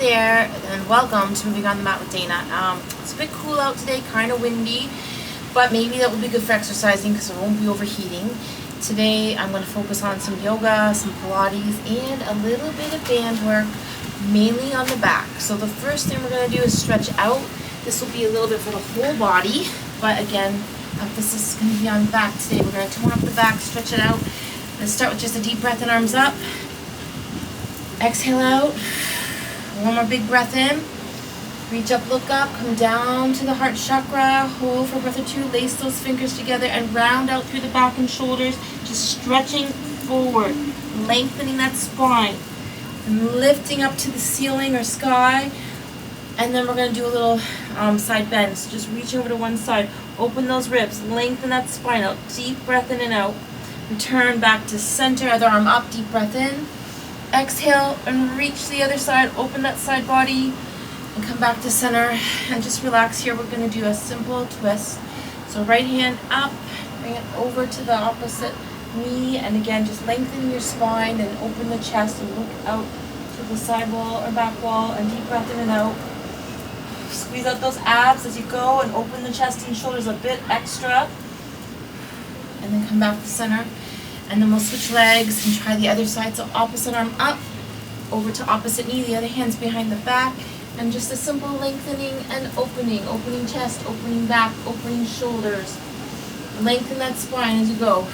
there, and welcome to Moving on the Mat with Dana. It's a bit cool out today, kind of windy, but maybe that will be good for exercising because it won't be overheating. Today I'm going to focus on some yoga, some Pilates, and a little bit of band work, mainly on the back. So the first thing we're going to do is stretch out. This will be a little bit for the whole body, but again, emphasis is going to be on the back today. We're going to tone up the back, stretch it out. Let's start with just a deep breath and arms up. Exhale out. One more big breath in. Reach up, look up, come down to the heart chakra. Hold for a breath or two. Lace those fingers together and round out through the back and shoulders. Just stretching forward, lengthening that spine, and lifting up to the ceiling or sky. And then we're going to do a little side bend. So just reach over to one side. Open those ribs. Lengthen that spine out. Deep breath in and out. Return back to center. Other arm up. Deep breath in. Exhale and reach the other side. Open that side body and come back to center and just relax here. We're going to do a simple twist. So right hand up, bring it over to the opposite knee, and again just lengthen your spine and open the chest and look out to the side wall or back wall, and deep breath in and out. Squeeze out those abs as you go and open the chest and shoulders a bit extra, and then come back to center. And then we'll switch legs and try the other side. So opposite arm up, over to opposite knee, the other hand's behind the back, and just a simple lengthening and opening. Opening chest, opening back, opening shoulders. Lengthen that spine as you go.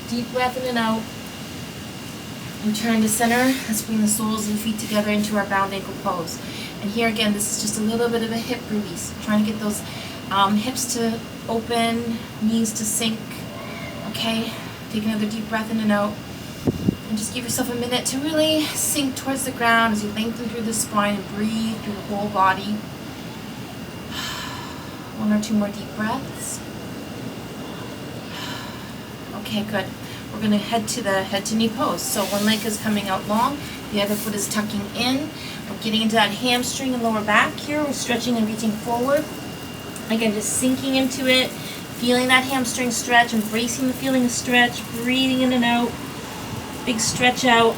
Deep breath in and out. Return to center. Let's bring the soles of the feet together into our bound ankle pose. And here again, this is just a little bit of a hip release. Trying to get those hips to open, knees to sink. Okay? Take another deep breath in and out. And just give yourself a minute to really sink towards the ground as you lengthen through the spine and breathe through the whole body. One or two more deep breaths. Okay, good. We're going to head to the head to knee pose. So one leg is coming out long, the other foot is tucking in. We're getting into that hamstring and lower back here. We're stretching and reaching forward. Again, just sinking into it. Feeling that hamstring stretch, embracing the feeling of stretch, breathing in and out, big stretch out,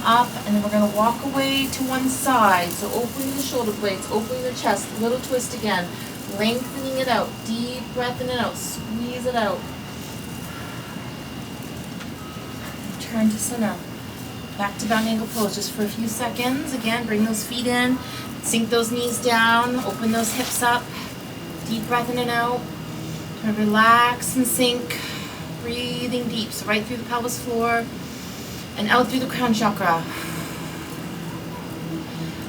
up, and then we're going to walk away to one side. So opening the shoulder blades, opening the chest, little twist again, lengthening it out, deep breath in and out, squeeze it out. Turn to center. Back to bound ankle pose just for a few seconds. Again, bring those feet in, sink those knees down, open those hips up. Deep breath in and out. Try to relax and sink. Breathing deep. So right through the pelvis floor and out through the crown chakra.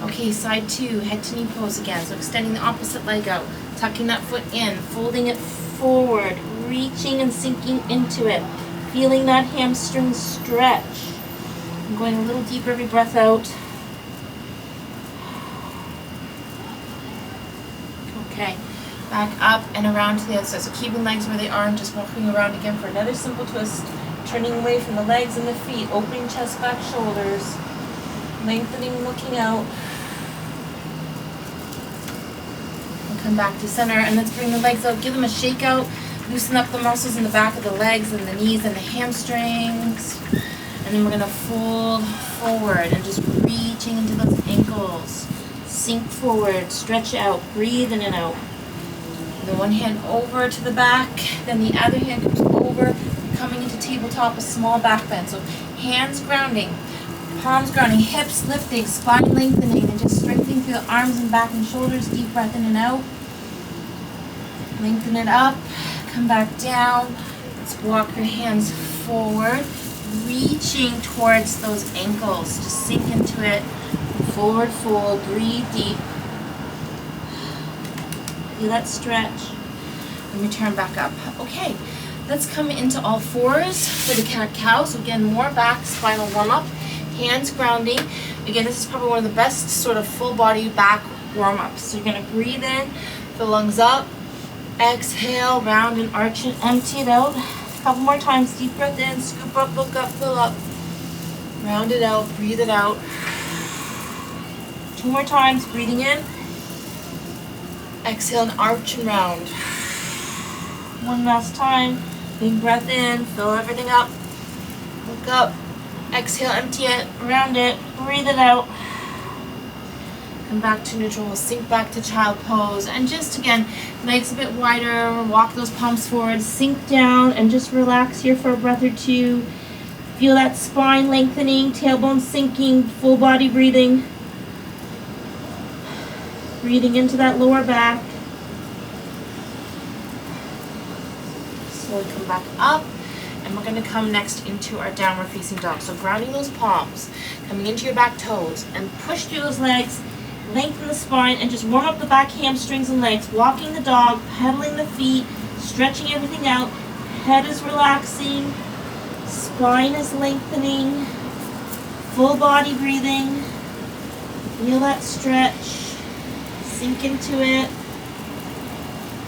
Okay, side two, head to knee pose again. So extending the opposite leg out. Tucking that foot in. Folding it forward. Reaching and sinking into it. Feeling that hamstring stretch. I'm going a little deeper every breath out. Okay. Back up and around to the other side. So keeping legs where they are and just walking around again for another simple twist. Turning away from the legs and the feet. Opening chest, back, shoulders. Lengthening, looking out. And come back to center. And let's bring the legs out. Give them a shake out. Loosen up the muscles in the back of the legs and the knees and the hamstrings. And then we're going to fold forward and just reaching into those ankles. Sink forward. Stretch out. Breathe in and out. The one hand over to the back, then the other hand comes over, coming into tabletop, a small back bend. So hands grounding, palms grounding, hips lifting, spine lengthening, and just strengthening through the arms and back and shoulders. Deep breath in and out. Lengthen it up, come back down. Let's walk your hands forward, reaching towards those ankles. Just sink into it. Forward fold, breathe deep. Feel that stretch and return back up. Okay, let's come into all fours for the cat-cow. So again, more back spinal warm-up, hands grounding. Again, this is probably one of the best sort of full body back warm-ups. So you're going to breathe in, the lungs up, exhale, round and arch and empty it out. A couple more times, deep breath in, scoop up, look up, fill up. Round it out, breathe it out. Two more times, breathing in. Exhale and arch and round. One last time. Big breath in, fill everything up. Look up. Exhale, empty it, round it, breathe it out. Come back to neutral, we'll sink back to child pose. And just again, legs a bit wider, walk those palms forward, sink down and just relax here for a breath or two. Feel that spine lengthening, tailbone sinking, full body breathing. Breathing into that lower back. Slowly come back up. And we're going to come next into our downward facing dog. So grounding those palms, coming into your back toes, and push through those legs, lengthen the spine, and just warm up the back hamstrings and legs. Walking the dog, pedaling the feet, stretching everything out. Head is relaxing, spine is lengthening, full body breathing. Feel that stretch, sink into it.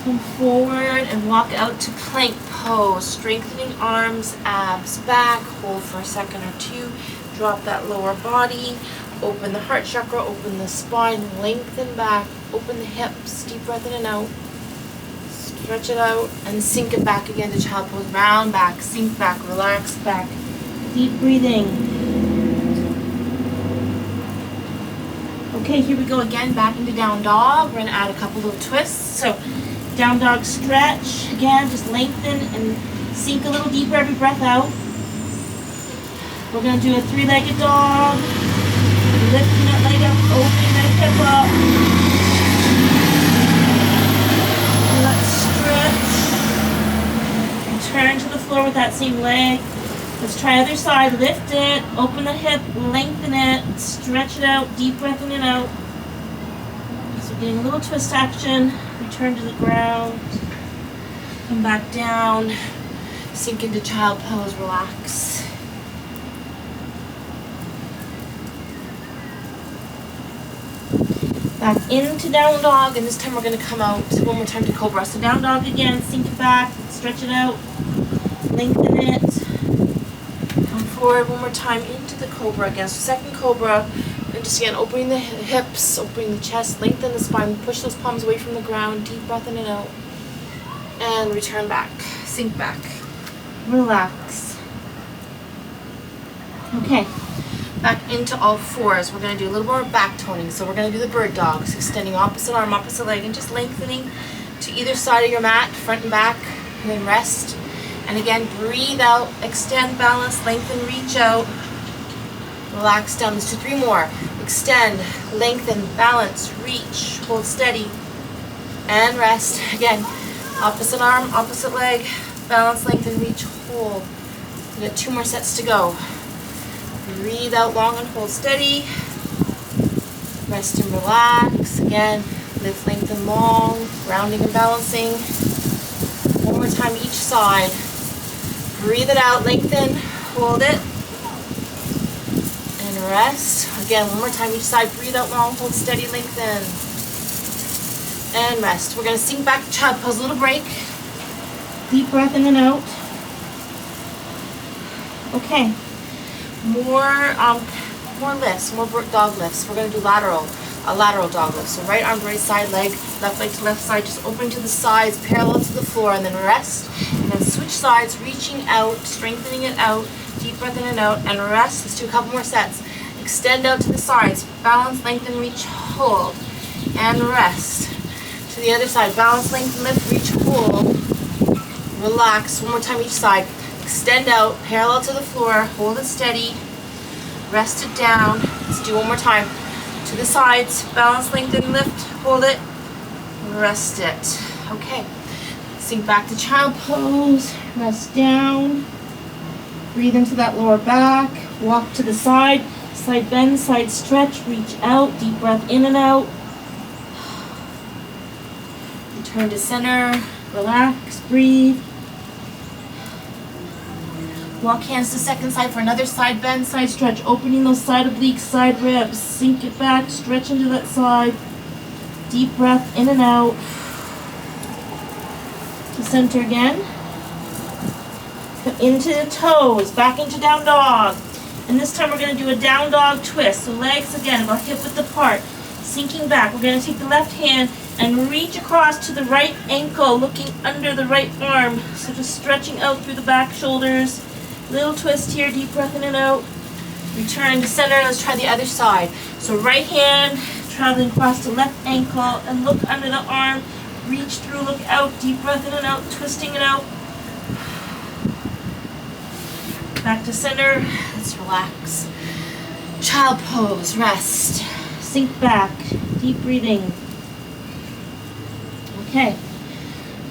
Come forward and walk out to plank pose, strengthening arms, abs, back, hold for a second or two, drop that lower body, open the heart chakra, open the spine, lengthen back, open the hips, deep breath in and out, stretch it out, and sink it back again to child pose, round back, sink back, relax back, deep breathing. Okay, here we go again, back into down dog. We're going to add a couple little twists. So down dog stretch, again, just lengthen and sink a little deeper every breath out. We're going to do a three-legged dog, lifting that leg up, opening that hip up. Let's stretch. Turn to the floor with that same leg. Let's try other side, lift it, open the hip, lengthen it, stretch it out, deep breath in and out. So getting a little twist action. Return to the ground, come back down, sink into child pose, relax. Back into down dog, and this time we're going to come out one more time to Cobra. So down dog again, sink it back, stretch it out, lengthen it. Come forward one more time into the Cobra again. So second Cobra. And just again, opening the hips, opening the chest, lengthen the spine, push those palms away from the ground, deep breath in and out, and return back, sink back, relax. Okay, back into all fours. We're going to do a little more back toning. So we're going to do the bird dogs, extending opposite arm, opposite leg, and just lengthening to either side of your mat, front and back, and then rest. And again, breathe out, extend, balance, lengthen, reach out. Relax down. Let's do three more. Extend, lengthen, balance, reach, hold steady, and rest. Again, opposite arm, opposite leg, balance, lengthen, reach, hold. We got two more sets to go. Breathe out long and hold steady. Rest and relax. Again, lift, lengthen, long, rounding and balancing. One more time each side. Breathe it out, lengthen, hold it. Rest. Again, one more time each side. Breathe out long, hold steady, lengthen. And rest. We're going to sink back to child pose, a little break. Deep breath in and out. Okay. More lifts, more dog lifts. We're going to do a lateral dog lift. So right arm to right side, leg to left side, just opening to the sides, parallel to the floor, and then rest. And then switch sides, reaching out, strengthening it out. Deep breath in and out, and rest. Let's do a couple more sets. Extend out to the sides. Balance, lengthen, reach, hold. And rest. To the other side. Balance, lengthen, lift, reach, hold. Relax. One more time each side. Extend out, parallel to the floor. Hold it steady. Rest it down. Let's do one more time. To the sides. Balance, lengthen, lift, hold it. Rest it. Okay. Sink back to child pose. Rest down. Breathe into that lower back, walk to the side bend, side stretch, reach out, deep breath in and out. Return to center, relax, breathe. Walk hands to second side for another side bend, side stretch, opening those side obliques, side ribs. Sink it back, stretch into that side. Deep breath in and out. To center again. Into the toes, back into down dog. And this time we're going to do a down dog twist. So legs again, about hip width apart. Sinking back. We're going to take the left hand and reach across to the right ankle, looking under the right arm. So just stretching out through the back shoulders. Little twist here, deep breath in and out. Return to center. Let's try the other side. So right hand traveling across the left ankle and look under the arm. Reach through, look out, deep breath in and out, twisting it out. Back to center. Let's relax. Child pose, rest. Sink back, deep breathing. Okay.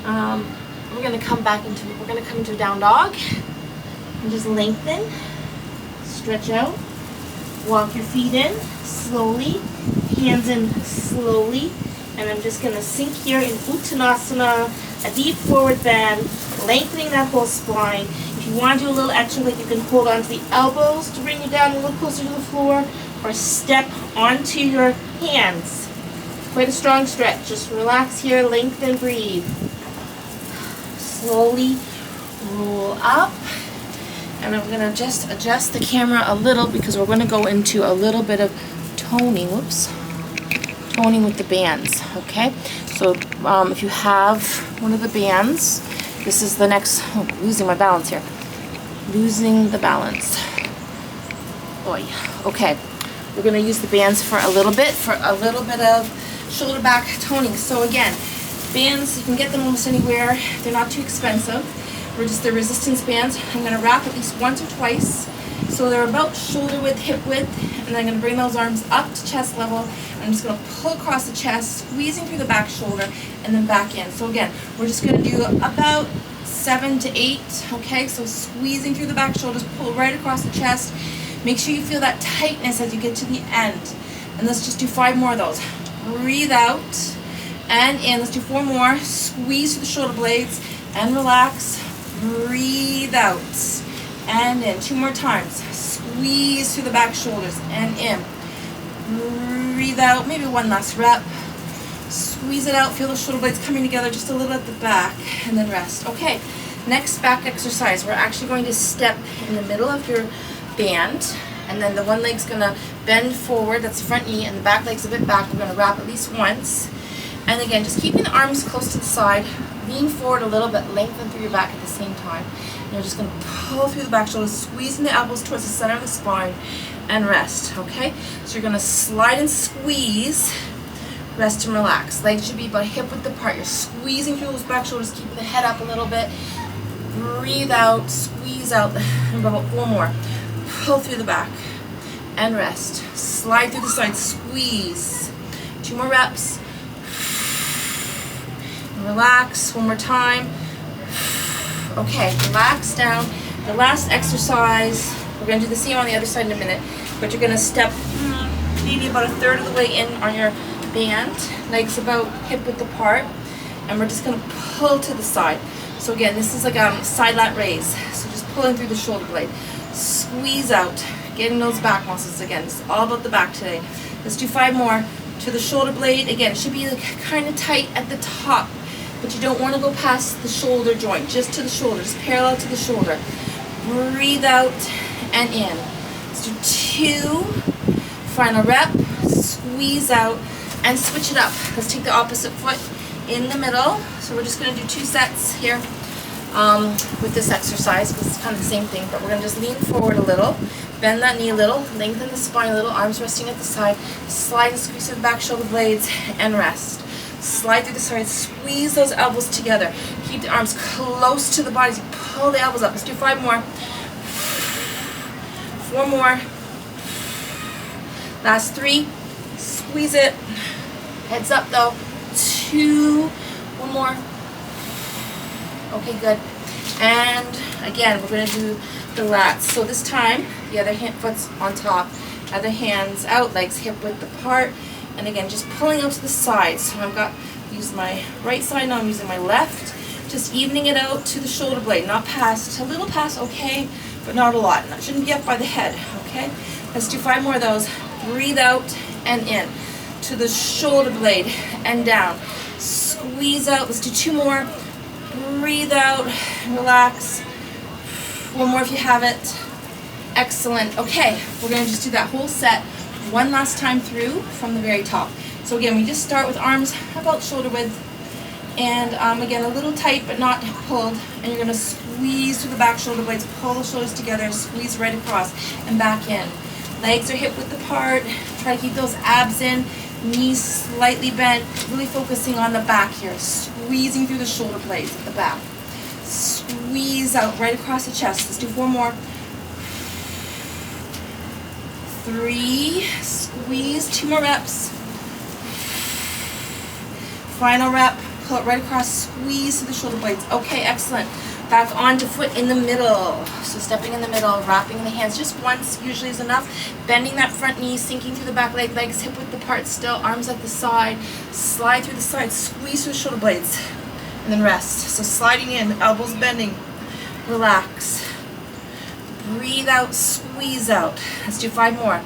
We're gonna come into down dog. And just lengthen, stretch out. Walk your feet in slowly, hands in slowly. And I'm just gonna sink here in Uttanasana, a deep forward bend, lengthening that whole spine. If you want to do a little extra, like you can hold on to the elbows to bring you down a little closer to the floor, or step onto your hands. Quite a strong stretch. Just relax here, lengthen, breathe. Slowly roll up. And I'm gonna just adjust the camera a little because we're gonna go into a little bit of toning. Whoops. Toning with the bands, okay? So if you have one of the bands, this is the next, losing my balance here. Losing the balance. Oy. Okay, we're gonna use the bands for a little bit of shoulder back toning. So again, bands, you can get them almost anywhere. They're not too expensive. We're just the resistance bands. I'm gonna wrap at least once or twice. So they're about shoulder width, hip width, and I'm going to bring those arms up to chest level. I'm just going to pull across the chest, squeezing through the back shoulder, and then back in. So again, we're just going to do about 7 to 8, okay? So squeezing through the back shoulders, pull right across the chest. Make sure you feel that tightness as you get to the end. And let's just do 5 more of those. Breathe out and in. Let's do 4 more. Squeeze through the shoulder blades and relax. Breathe out and in. 2 more times. Squeeze through the back shoulders and in. Breathe out. Maybe 1 last rep. Squeeze it out. Feel the shoulder blades coming together just a little at the back, and then rest. Okay, next back exercise. We're actually going to step in the middle of your band, and then the one leg's going to bend forward. That's the front knee, and the back leg's a bit back. We're going to wrap at least once. And again, just keeping the arms close to the side. Lean forward a little bit, lengthen through your back at the same time. And you're just going to pull through the back shoulders, squeezing the elbows towards the center of the spine, and rest, okay? So you're going to slide and squeeze, rest and relax. Legs should be about hip width apart. You're squeezing through those back shoulders, keeping the head up a little bit. Breathe out, squeeze out, and about 4 more. Pull through the back, and rest. Slide through the side, squeeze. 2 more reps. Relax, 1 more time. Okay, relax down. The last exercise, we're going to do the same on the other side in a minute, but you're going to step maybe about 1/3 of the way in on your band, legs about hip width apart, and we're just going to pull to the side. So again, this is like a side lat raise, so just pulling through the shoulder blade. Squeeze out, getting those back muscles again. It's all about the back today. Let's do 5 more. To the shoulder blade, again, it should be like kind of tight at the top, but you don't want to go past the shoulder joint, just to the shoulder, just parallel to the shoulder. Breathe out and in. Let's do 2. Final rep. Squeeze out and switch it up. Let's take the opposite foot in the middle. So we're just going to do 2 sets here with this exercise because it's kind of the same thing, but we're going to just lean forward a little, bend that knee a little, lengthen the spine a little, arms resting at the side, slide and squeeze through the back shoulder blades, and rest. Slide through the sides, squeeze those elbows together. Keep the arms close to the body as you pull the elbows up. Let's do 5 more. 4 more. Last 3. Squeeze it. Heads up though. 2. 1 more. Okay, good. And again, we're going to do the lats. So this time, the other foot's on top. Other hands out, legs hip width apart. And again, just pulling out to the side. So I've got, use my right side, now I'm using my left. Just evening it out to the shoulder blade, not past, a little past, okay, but not a lot. And that shouldn't be up by the head, okay? Let's do 5 more of those. Breathe out and in. To the shoulder blade and down. Squeeze out, let's do 2 more. Breathe out, relax. 1 more if you have it. Excellent. Okay, we're gonna just do that whole set 1 last time through from the very top. So again, we just start with arms about shoulder width, and again, a little tight but not pulled, and you're going to squeeze through the back shoulder blades, pull the shoulders together, squeeze right across, and back in. Legs are hip width apart. Try to keep those abs in. Knees slightly bent. Really focusing on the back here. Squeezing through the shoulder blades at the back. Squeeze out right across the chest. Let's do 4 more. 3. Squeeze. 2 more reps. Final rep. Pull it right across. Squeeze through the shoulder blades. Okay, excellent. Back onto foot in the middle. So stepping in the middle, wrapping the hands just once usually is enough. Bending that front knee, sinking through the back leg, legs hip width apart still, arms at the side. Slide through the side, squeeze through the shoulder blades, and then rest. So sliding in, elbows bending, relax. Breathe out, squeeze out. Let's do 5 more.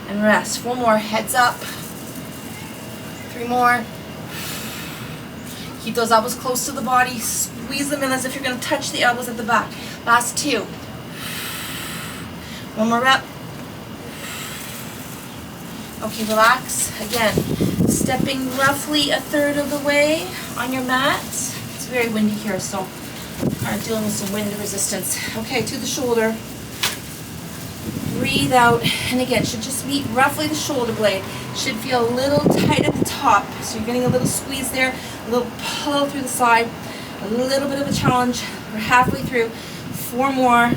And rest. 4 more, heads up. 3 more. Keep those elbows close to the body. Squeeze them in as if you're going to touch the elbows at the back. Last 2. 1 more rep. Okay, relax. Again, stepping roughly 1/3 of the way on your mat. It's very windy here, so I'm dealing with some wind resistance. Okay, to the shoulder. Breathe out, and again, should just meet roughly the shoulder blade. Should feel a little tight at the top, so you're getting a little squeeze there, a little pull through the side, a little bit of a challenge. We're halfway through. 4 more.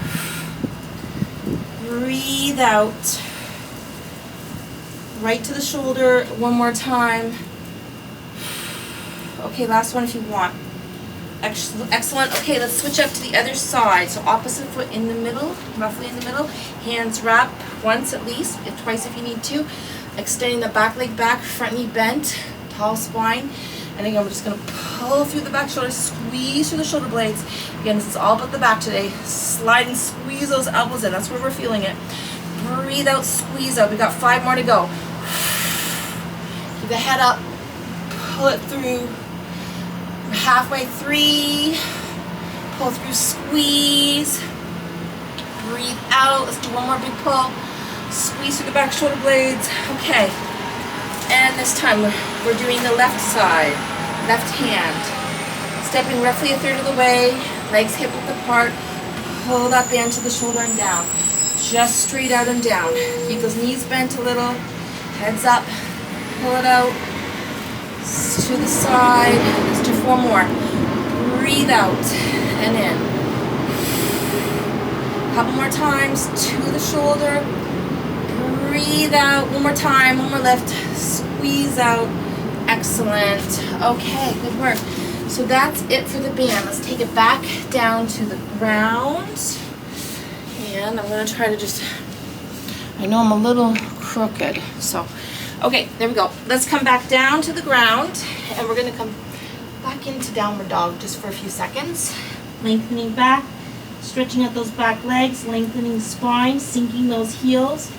Breathe out. Right to the shoulder, 1 more time. Okay, last one if you want. Excellent. Okay, let's switch up to the other side. So opposite foot in the middle, roughly in the middle. Hands wrap once at least, twice if you need to. Extending the back leg back, front knee bent, tall spine. And again, we're just going to pull through the back shoulder, squeeze through the shoulder blades. Again, this is all about the back today. Slide and squeeze those elbows in. That's where we're feeling it. Breathe out, squeeze out. We got 5 more to go. Keep the head up. Pull it through. We're halfway. 3. Pull through, squeeze. Breathe out. Let's do 1 more big pull. Squeeze through the back shoulder blades. Okay. And this time we're doing the left side, left hand. Stepping roughly 1/3 of the way, legs hip width apart, pull that band to the shoulder and down. Just straight out and down. Keep those knees bent a little, heads up, pull it out, to the side. Let's do 4 more. Breathe out and in. A couple more times, to the shoulder. Breathe out, 1 more time, 1 more lift, squeeze out. Excellent. Okay, good work. So that's it for the band. Let's take it back down to the ground. And I'm going to try to just, I know I'm a little crooked, so, okay, there we go. Let's come back down to the ground, and we're going to come back into downward dog just for a few seconds. Lengthening back, stretching out those back legs, lengthening spine, sinking those heels.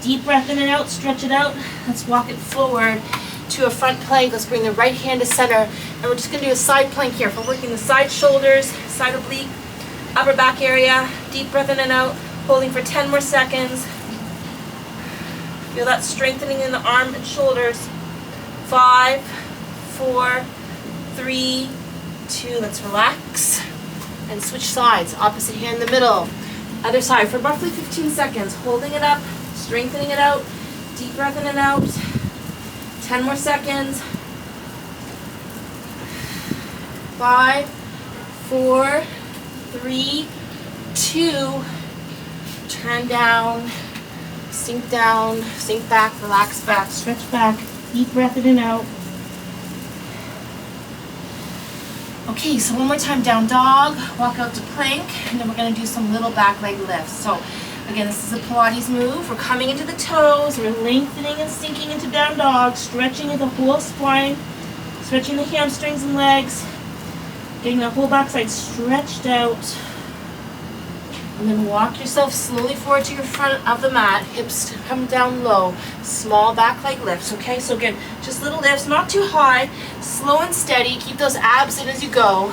Deep breath in and out, stretch it out. Let's walk it forward to a front plank. Let's bring the right hand to center. And we're just going to do a side plank here. We're working the side shoulders, side oblique, upper back area. Deep breath in and out, holding for 10 more seconds. Feel that strengthening in the arm and shoulders. 5, 4, 3, 2. Let's relax. And switch sides. Opposite hand in the middle. Other side for roughly 15 seconds. Holding it up. Strengthening it out. Deep breath in and out. 10 more seconds. 5, 4, 3, 2. Turn down. Sink down. Sink back. Relax back. Stretch back. Deep breath in and out. Okay, so 1 more time, down dog. Walk out to plank. And then we're going to do some little back leg lifts. So again, this is a Pilates move. We're coming into the toes. We're lengthening and sinking into down dog, stretching the whole spine, stretching the hamstrings and legs, getting the whole backside stretched out. And then walk yourself slowly forward to your front of the mat. Hips come down low. Small back leg lifts, okay? So again, just little lifts, not too high. Slow and steady. Keep those abs in as you go.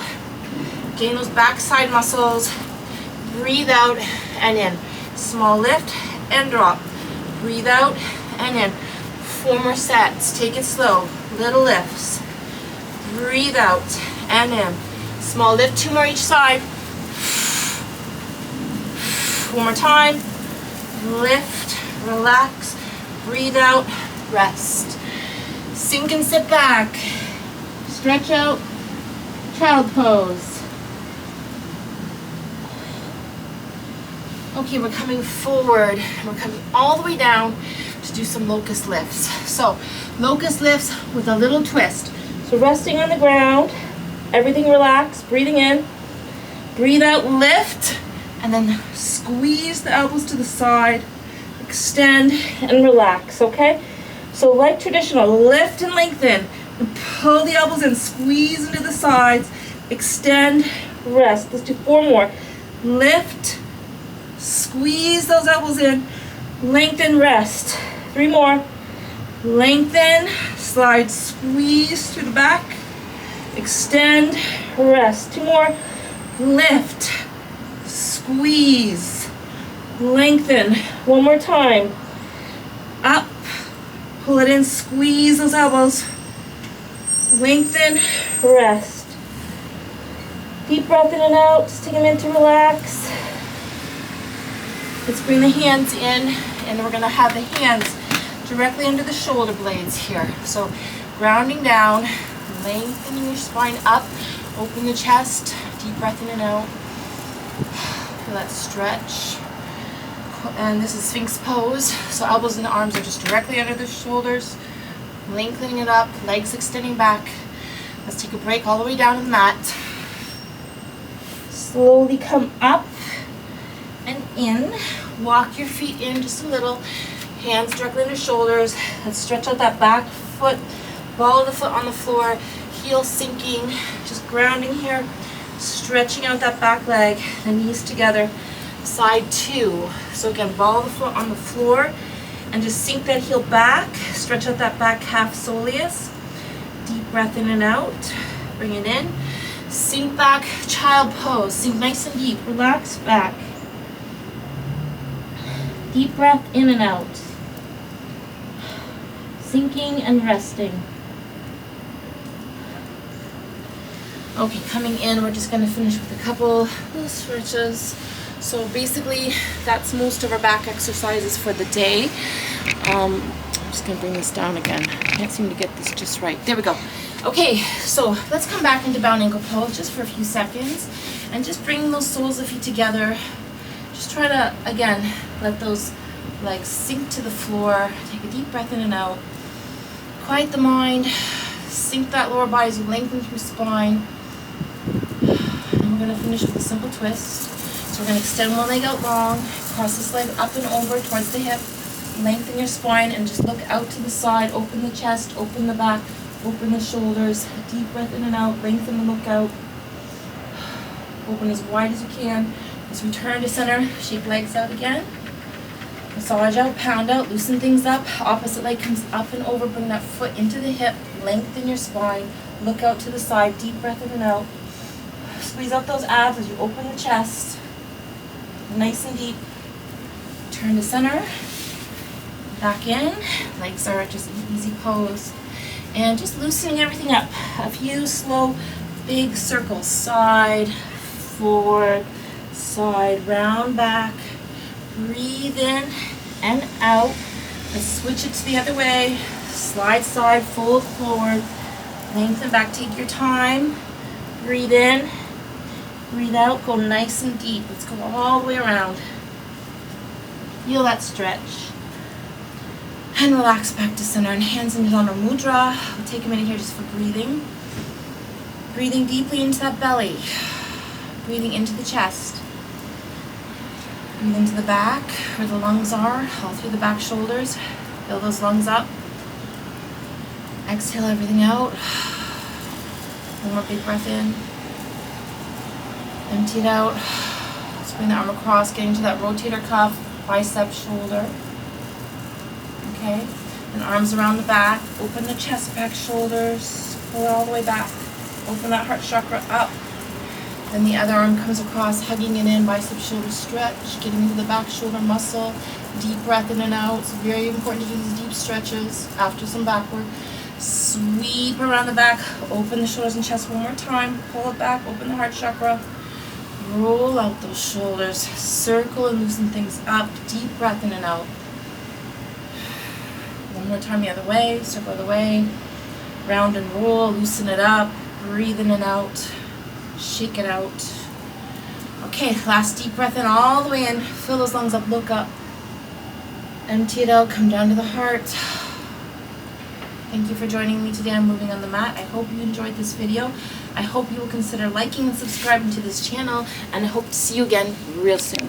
Gain those backside muscles. Breathe out and in. Small lift and drop. Breathe out and in. 4 more sets. Take it slow. Little lifts. Breathe out and in. Small lift, 2 more each side. 1 more time. lift, relax, breathe out, rest. Sink and sit back. Stretch out, child pose. Okay, we're coming forward. We're coming all the way down to do some locust lifts. So, locust lifts with a little twist. So resting on the ground, everything relaxed, breathing in, breathe out, lift, and then squeeze the elbows to the side, extend and relax, okay? So like traditional, lift and lengthen, and pull the elbows in, squeeze into the sides, extend, rest. Let's do 4 more. Lift, squeeze those elbows in, lengthen, rest. 3 more. Lengthen, slide, squeeze through the back, extend, rest. 2 more. Lift, squeeze, lengthen. 1 more time. Up, pull it in, squeeze those elbows, lengthen, rest. Deep breath in and out, just take a minute to relax. Let's bring the hands in, and we're gonna have the hands directly under the shoulder blades here. So grounding down, lengthening your spine up, open the chest, deep breath in and out. Feel that stretch. And this is Sphinx pose. So elbows and the arms are just directly under the shoulders, lengthening it up, legs extending back. Let's take a break all the way down to the mat. Slowly come up and in. Walk your feet in just a little. Hands directly under shoulders. Let's stretch out that back foot. Ball of the foot on the floor. Heel sinking. Just grounding here. Stretching out that back leg. The knees together. Side 2. So again, ball of the foot on the floor. And just sink that heel back. Stretch out that back half soleus. Deep breath in and out. Bring it in. Sink back, child pose. Sink nice and deep. Relax back. Deep breath in and out. Sinking and resting. Okay, coming in, we're just gonna finish with a couple little stretches. So basically, that's most of our back exercises for the day. I'm just gonna bring this down again. Can't seem to get this just right. There we go. Okay, so let's come back into bound ankle pose just for a few seconds, and just bring those soles of feet together. Just try to, again, let those legs sink to the floor. Take a deep breath in and out. Quiet the mind. Sink that lower body as you lengthen through spine. And we're gonna finish with a simple twist. So we're gonna extend one leg out long, cross this leg up and over towards the hip, lengthen your spine, and just look out to the side, open the chest, open the back, open the shoulders, deep breath in and out, lengthen and look out. Open as wide as you can. Let's return to center, shake legs out again. Massage out, pound out, loosen things up. Opposite leg comes up and over, bring that foot into the hip, lengthen your spine, look out to the side, deep breath in and out. Squeeze out those abs as you open the chest. Nice and deep. Turn to center. Back in. Legs are just an easy pose. And just loosening everything up. A few slow, big circles. Side, forward, side, round back. Breathe in and out. Let's switch it to the other way. Slide side, fold forward. Lengthen back, take your time. Breathe in. Breathe out, go nice and deep. Let's go all the way around. Feel that stretch. And relax back to center. And hands in Dana Mudra. We'll take a minute here just for breathing. Breathing deeply into that belly. Breathing into the chest. Breathe into the back, where the lungs are, all through the back shoulders. Fill those lungs up. Exhale everything out. One more big breath in. Empty it out. Let's bring the arm across, getting to that rotator cuff, bicep, shoulder. Okay. And arms around the back. Open the chest, back, shoulders. Pull it all the way back. Open that heart chakra up. Then the other arm comes across, hugging it in, bicep, shoulder stretch, getting into the back shoulder muscle. Deep breath in and out. It's very important to do these deep stretches after some back work. Sweep around the back. Open the shoulders and chest one more time. Pull it back. Open the heart chakra. roll out those shoulders. Circle and loosen things up. Deep breath in and out. One more time the other way. Circle the other way. Round and roll. Loosen it up. Breathe in and out. Shake it out. Okay, last deep breath in all the way in. Fill those lungs up. Look up. Empty it out. Come down to the heart. Thank you for joining me today on Moving on the Mat. I hope you enjoyed this video. I hope you will consider liking and subscribing to this channel, and I hope to see you again real soon.